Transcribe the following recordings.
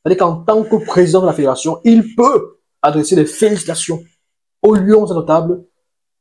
C'est-à-dire qu'en tant que président de la fédération, il peut adresser des félicitations aux Lions indomptables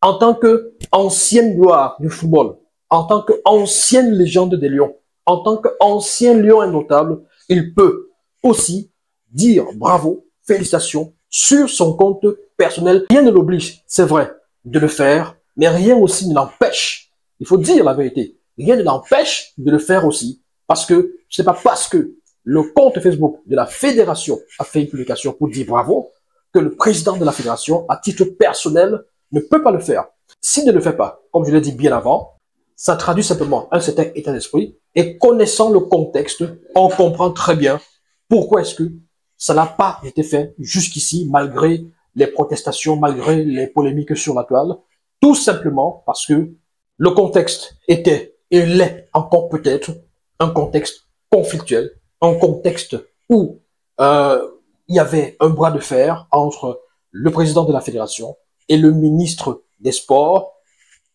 en tant qu'ancienne gloire du football, en tant qu'ancienne légende des Lions, en tant qu'ancien Lion indomptable, il peut aussi dire bravo, félicitations sur son compte personnel. Rien ne l'oblige, c'est vrai, de le faire, mais rien aussi ne l'empêche. Il faut dire la vérité. Rien ne l'empêche de le faire aussi. Parce que c'est pas parce que le compte Facebook de la fédération a fait une publication pour dire bravo que le président de la fédération, à titre personnel, ne peut pas le faire. S'il ne le fait pas, comme je l'ai dit bien avant, ça traduit simplement un certain état d'esprit et connaissant le contexte, on comprend très bien pourquoi est-ce que ça n'a pas été fait jusqu'ici, malgré les protestations, malgré les polémiques sur la toile, tout simplement parce que le contexte était et l'est encore peut-être un contexte conflictuel, un contexte où il y avait un bras de fer entre le président de la fédération et le ministre des Sports.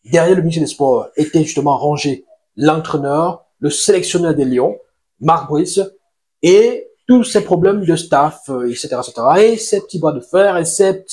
Derrière le ministre des Sports était justement rangé l'entraîneur, le sélectionneur des Lions, Marc Brice, et tous ces problèmes de staff, etc., etc., et ces petits bras de fer et cette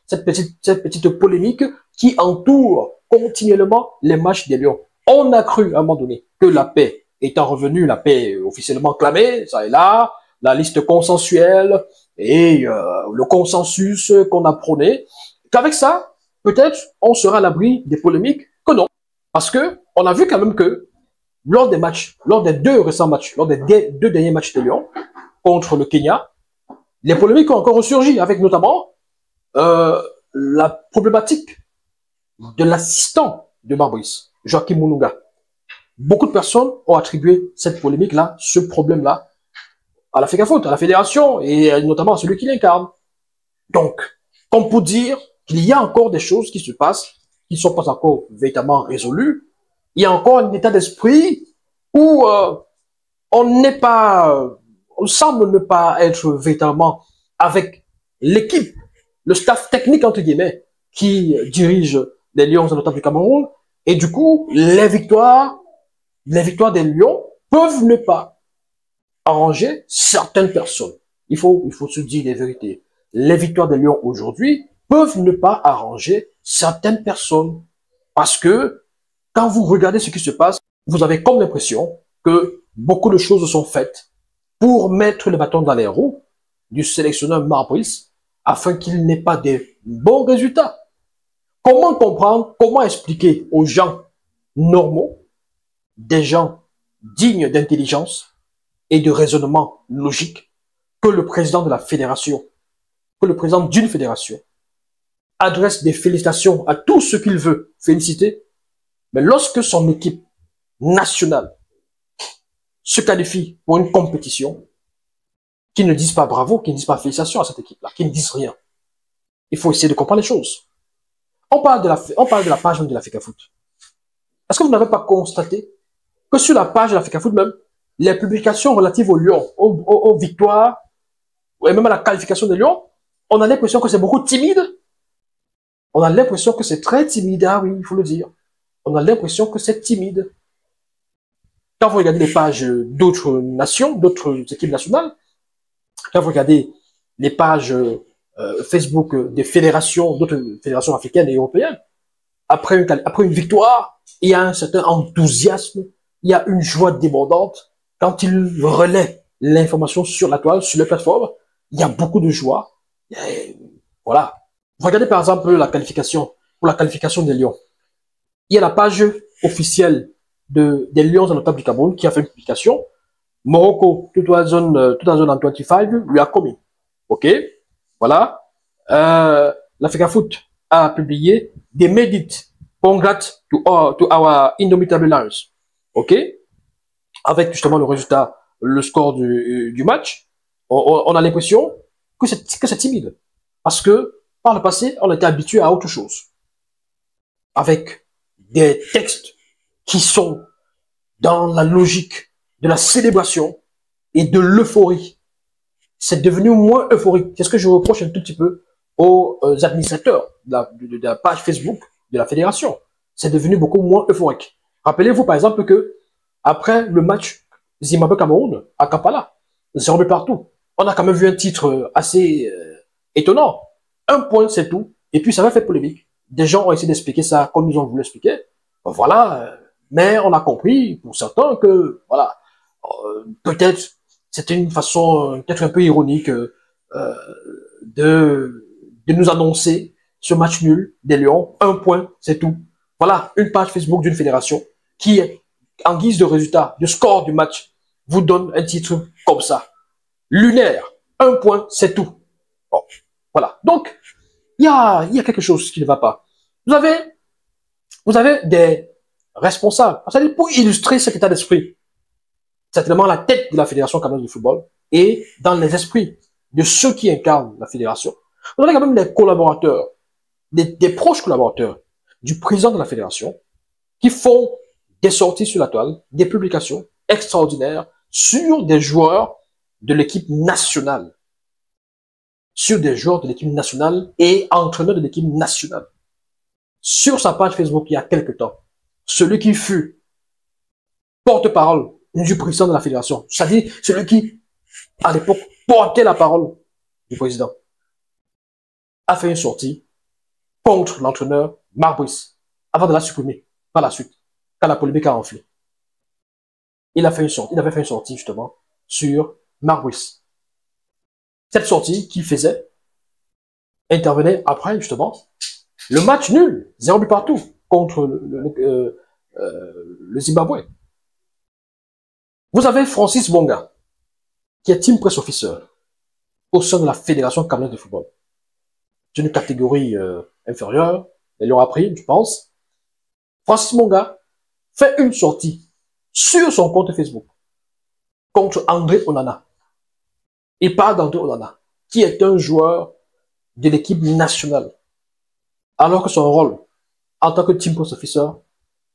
petite polémique qui entoure continuellement les matchs des Lions. On a cru à un moment donné que la paix étant revenue, la paix officiellement clamée, ça et là, la liste consensuelle et le consensus qu'on a prôné, qu'avec ça, peut-être on sera à l'abri des polémiques, que non. Parce que on a vu quand même que lors des matchs, lors des deux récents matchs, lors des deux derniers matchs des Lions contre le Kenya, les polémiques ont encore ressurgi, avec notamment la problématique de l'assistant de Barbrice, Joachim Mununga. Beaucoup de personnes ont attribué cette polémique-là, ce problème-là, à la FECAFOOT, à la fédération, et notamment à celui qui l'incarne. Donc, comme pour dire qu'il y a encore des choses qui se passent, qui ne sont pas encore véritablement résolues, il y a encore un état d'esprit où on semble ne pas être véritablement avec l'équipe, le staff technique, entre guillemets, qui dirige les Lions indomptables du Cameroun, et du coup, les victoires des Lions peuvent ne pas arranger certaines personnes. Il faut se dire les vérités. Les victoires des Lions aujourd'hui peuvent ne pas arranger certaines personnes. Parce que quand vous regardez ce qui se passe, vous avez comme l'impression que beaucoup de choses sont faites pour mettre le bâton dans les roues du sélectionneur Marbrice afin qu'il n'ait pas de bons résultats. Comment comprendre, comment expliquer aux gens normaux, des gens dignes d'intelligence et de raisonnement logique, que le président de la fédération, que le président d'une fédération adresse des félicitations à tout ce qu'il veut féliciter, mais lorsque son équipe nationale se qualifie pour une compétition, qu'ils ne disent pas bravo, qu'ils ne disent pas félicitations à cette équipe-là, qu'ils ne disent rien. Il faut essayer de comprendre les choses. On parle de la page de la FECAFOOT. Est-ce que vous n'avez pas constaté que sur la page de la FECAFOOT même, les publications relatives aux Lions, aux victoires, et même à la qualification des Lions, on a l'impression que c'est beaucoup timide. On a l'impression que c'est très timide, ah oui, il faut le dire. On a l'impression que c'est timide. Quand vous regardez les pages d'autres nations, d'autres équipes nationales, quand vous regardez les pages Facebook des fédérations, d'autres fédérations africaines et européennes, après une victoire, il y a un certain enthousiasme, il y a une joie débordante. Quand ils relaient l'information sur la toile, sur les plateformes, il y a beaucoup de joie. Et voilà. Regardez par exemple la qualification, pour la qualification des Lions. Il y a la page officielle des Lions indomptables du Cameroun qui a fait une publication. Morocco 2025, we are coming. OK? Voilà. La FECAFOOT a publié des made it. Congrats to our indomitable Lions. OK? Avec justement le résultat, le score du match, on a l'impression que c'est timide. Parce que par le passé, on était habitué à autre chose. Avec des textes qui sont dans la logique de la célébration et de l'euphorie. C'est devenu moins euphorique. C'est ce que je reproche un tout petit peu aux administrateurs de la page Facebook de la fédération. C'est devenu beaucoup moins euphorique. Rappelez-vous par exemple que après le match Zimbabwe-Cameroun à Kampala, 0 but partout, on a quand même vu un titre assez étonnant. Un point, c'est tout. Et puis, ça va faire polémique. Des gens ont essayé d'expliquer ça comme ils ont voulu expliquer. Voilà. Mais on a compris, pour certains, que, voilà, peut-être, c'était une façon, peut-être un peu ironique, de nous annoncer ce match nul des Lions. Un point, c'est tout. Voilà, une page Facebook d'une fédération qui, en guise de résultat, de score du match, vous donne un titre comme ça. Lunaire. Un point, c'est tout. Bon, voilà. Donc, il y a quelque chose qui ne va pas. Vous avez des responsables. C'est-à-dire, pour illustrer cet état d'esprit, certainement la tête de la Fédération camerounaise de football et dans les esprits de ceux qui incarnent la fédération, vous avez quand même des collaborateurs, des proches collaborateurs du président de la fédération qui font des sorties sur la toile, des publications extraordinaires sur des joueurs de l'équipe nationale. Sur des joueurs de l'équipe nationale et entraîneurs de l'équipe nationale. Sur sa page Facebook il y a quelque temps, celui qui fut porte-parole du président de la fédération, c'est-à-dire celui qui, à l'époque, portait la parole du président, a fait une sortie contre l'entraîneur Marc Brice, avant de la supprimer par la suite, quand la polémique a enflé. Il avait fait une sortie justement sur Marc Brice. Cette sortie qu'il faisait intervenait après justement le match nul, 0 but partout contre le Zimbabwe. Vous avez Francis Bonga, qui est team press officer au sein de la Fédération camerounaise de football. C'est une catégorie inférieure, ils l'ont appris, je pense. Francis Bonga fait une sortie sur son compte Facebook contre André Onana. Il parle d'André Onana, qui est un joueur de l'équipe nationale, alors que son rôle en tant que team press officer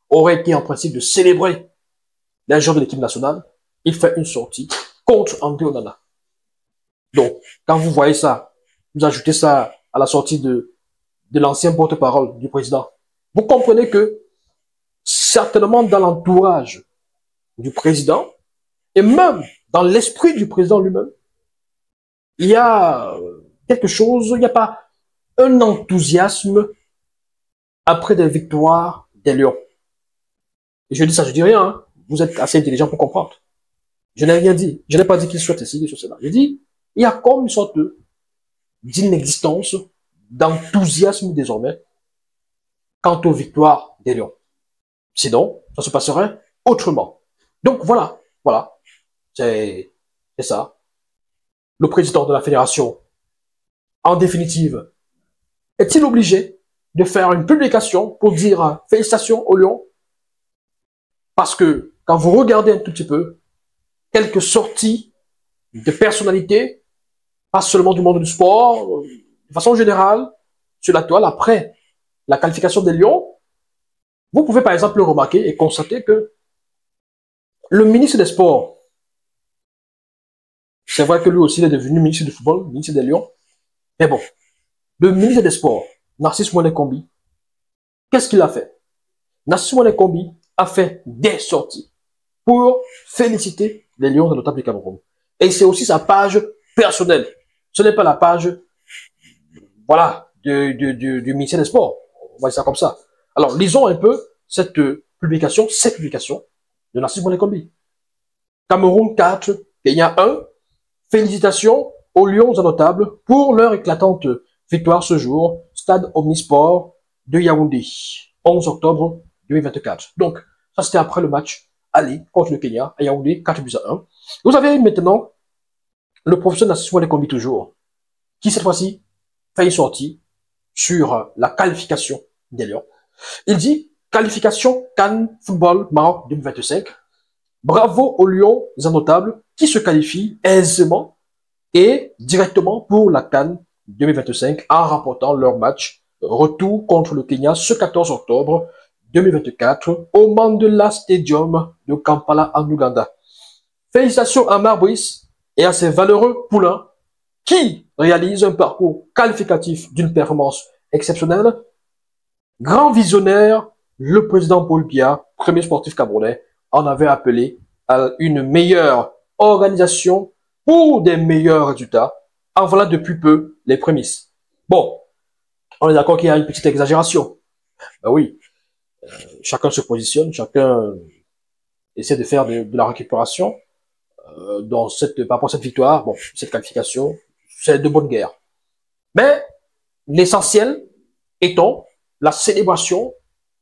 aurait été en principe de célébrer les joueurs de l'équipe nationale. Il fait une sortie contre André Onana. Donc, quand vous voyez ça, vous ajoutez ça à la sortie de l'ancien porte-parole du président, vous comprenez que certainement dans l'entourage du président et même dans l'esprit du président lui-même, il y a quelque chose, il n'y a pas un enthousiasme après des victoires des Lions. Et je dis ça, je dis rien, hein. Vous êtes assez intelligent pour comprendre. Je n'ai rien dit. Je n'ai pas dit qu'il soit ici sur cela. Je dis, il y a comme une sorte d'inexistence, d'enthousiasme désormais quant aux victoires des Lions. Sinon, ça se passerait autrement. Donc voilà, c'est ça. Le président de la fédération, en définitive, est-il obligé de faire une publication pour dire félicitations aux Lions? Parce que quand vous regardez un tout petit peu, quelques sorties de personnalités, pas seulement du monde du sport, de façon générale, sur la toile, après la qualification des Lions, vous pouvez par exemple le remarquer et constater que le ministre des Sports, c'est vrai que lui aussi il est devenu ministre du football, ministre des Lions, mais bon, le ministre des Sports, Narcisse Mouané-Kombi, qu'est-ce qu'il a fait? Narcisse Mouané-Kombi a fait des sorties pour féliciter les Lions de notable du Cameroun. Et c'est aussi sa page personnelle. Ce n'est pas la page, voilà, du ministère des Sports. On va dire ça comme ça. Alors, lisons un peu cette publication de Narcisse Mouané-Kombi. Cameroun 4, Kenya 1. Félicitations aux Lions notables pour leur éclatante victoire ce jour. Stade Omnisport de Yaoundé. 11 octobre 2024. Donc, ça c'était après le match aller contre le Kenya à Yaoundé, 4 buts à 1. Vous avez maintenant le professeur Narcisse Mouané-Kombi toujours, qui cette fois-ci fait une sortie sur la qualification des Lions. Il dit, qualification CAN Football Maroc 2025. Bravo aux Lions notables qui se qualifient aisément et directement pour la CAN 2025 en remportant leur match retour contre le Kenya ce 14 octobre 2024 au Mandela Stadium de Kampala en Ouganda. Félicitations à Marc Brice et à ses valeureux poulains qui réalisent un parcours qualificatif d'une performance exceptionnelle. Grand visionnaire, le président Paul Biya, premier sportif camerounais, en avait appelé à une meilleure organisation pour des meilleurs résultats. En voilà depuis peu les prémices. Bon, on est d'accord qu'il y a une petite exagération. Ben oui, chacun se positionne, chacun essaie de faire de la récupération par rapport à cette victoire, bon, cette qualification, c'est de bonne guerre. Mais l'essentiel étant la célébration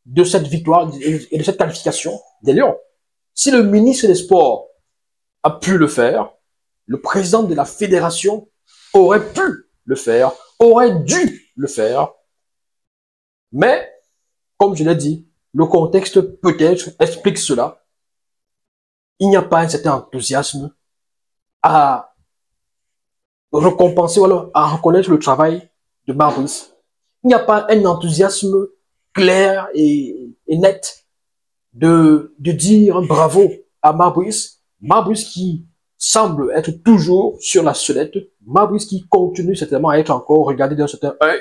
de cette victoire et de cette qualification des Lions. Si le ministre des Sports a pu le faire, le président de la fédération aurait pu le faire, aurait dû le faire. Mais, comme je l'ai dit, le contexte peut-être explique cela. Il n'y a pas un certain enthousiasme à récompenser ou alors à reconnaître le travail de Marbrice. Il n'y a pas un enthousiasme clair et net de dire bravo à Marbrice. Marbrice qui semble être toujours sur la sellette. Marbrice qui continue certainement à être encore regardé d'un certain œil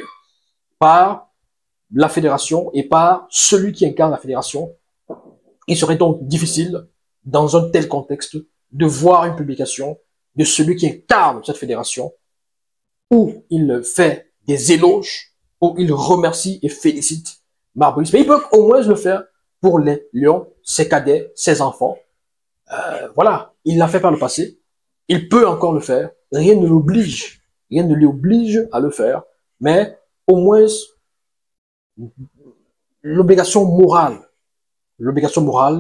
par la fédération et par celui qui incarne la fédération. Il serait donc difficile, dans un tel contexte, de voir une publication de celui qui incarne cette fédération où il fait des éloges, où il remercie et félicite Marbrice. Mais il peut au moins le faire pour les Lions, ses cadets, ses enfants. Voilà, il l'a fait par le passé. Il peut encore le faire. Rien ne l'oblige. Rien ne lui oblige à le faire. Mais au moins, l'obligation morale,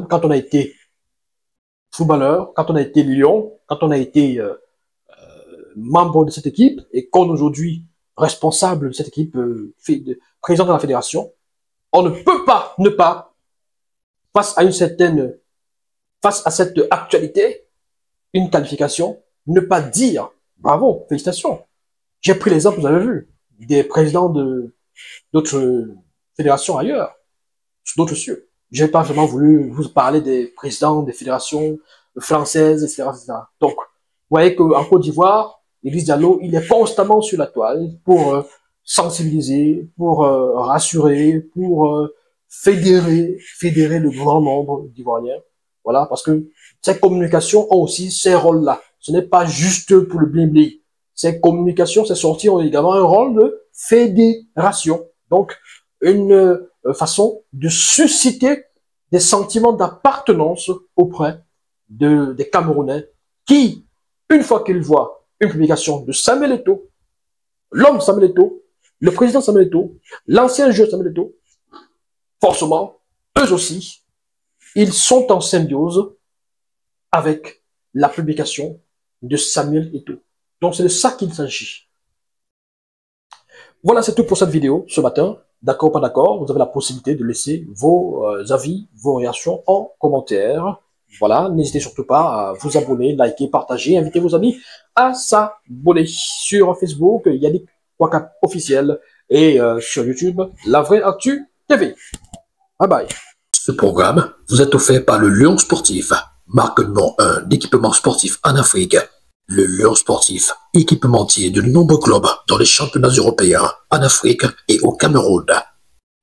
quand on a été footballeur, quand on a été Lion, quand on a été membre de cette équipe et qu'on est aujourd'hui responsable de cette équipe, président de la fédération, on ne peut pas ne pas, face à cette actualité, une qualification, ne pas dire bravo, félicitations. J'ai pris l'exemple, vous avez vu, des présidents d'autres fédérations ailleurs, sur d'autres cieux. J'ai pas vraiment voulu vous parler des présidents des fédérations françaises, etc., etc. Donc, vous voyez qu'en Côte d'Ivoire, Idriss Diallo, il est constamment sur la toile pour sensibiliser, pour rassurer, pour fédérer le grand nombre d'Ivoiriens. Voilà, parce que ces communications ont aussi ces rôles-là. Ce n'est pas juste pour le blin-blin. Ces communications, ces sorties ont également un rôle de fédération. Donc, une façon de susciter des sentiments d'appartenance auprès des Camerounais qui, une fois qu'ils voient une publication de Samuel Eto'o, l'homme Samuel Eto'o, le président Samuel Eto'o, l'ancien joueur Samuel Eto'o, forcément, eux aussi, ils sont en symbiose avec la publication de Samuel Eto'o. Donc c'est de ça qu'il s'agit. Voilà, c'est tout pour cette vidéo ce matin. D'accord ou pas d'accord, vous avez la possibilité de laisser vos avis, vos réactions en commentaire. Voilà, n'hésitez surtout pas à vous abonner, liker, partager, inviter vos amis à s'abonner sur Facebook, Yannick Ouakap officiel, et sur YouTube, La Vraie Actu TV. Bye bye. Ce programme vous est offert par le Lion Sportif, marque numéro 1 d'équipement sportif en Afrique. Le Lion Sportif, équipementier de nombreux clubs dans les championnats européens, en Afrique et au Cameroun.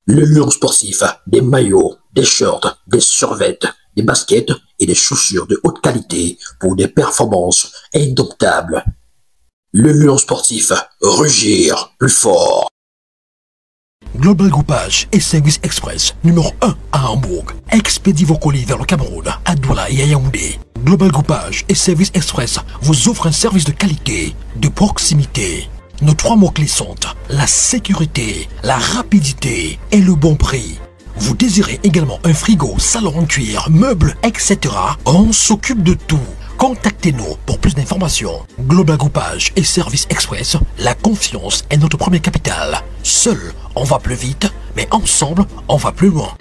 Le Lion Sportif, des maillots, des shorts, des survêtements, des baskets et des chaussures de haute qualité pour des performances indomptables. Le Lion Sportif, rugir plus fort. Global Groupage et Service Express, numéro 1 à Hambourg. Expédie vos colis vers le Cameroun, à Douala et à Yaoundé. Global Groupage et Service Express vous offrent un service de qualité, de proximité. Nos 3 mots-clés sont la sécurité, la rapidité et le bon prix. Vous désirez également un frigo, salon en cuir, meubles, etc. On s'occupe de tout. Contactez-nous pour plus d'informations. Global Groupage et Service Express, la confiance est notre premier capital. Seul, on va plus vite, mais ensemble, on va plus loin.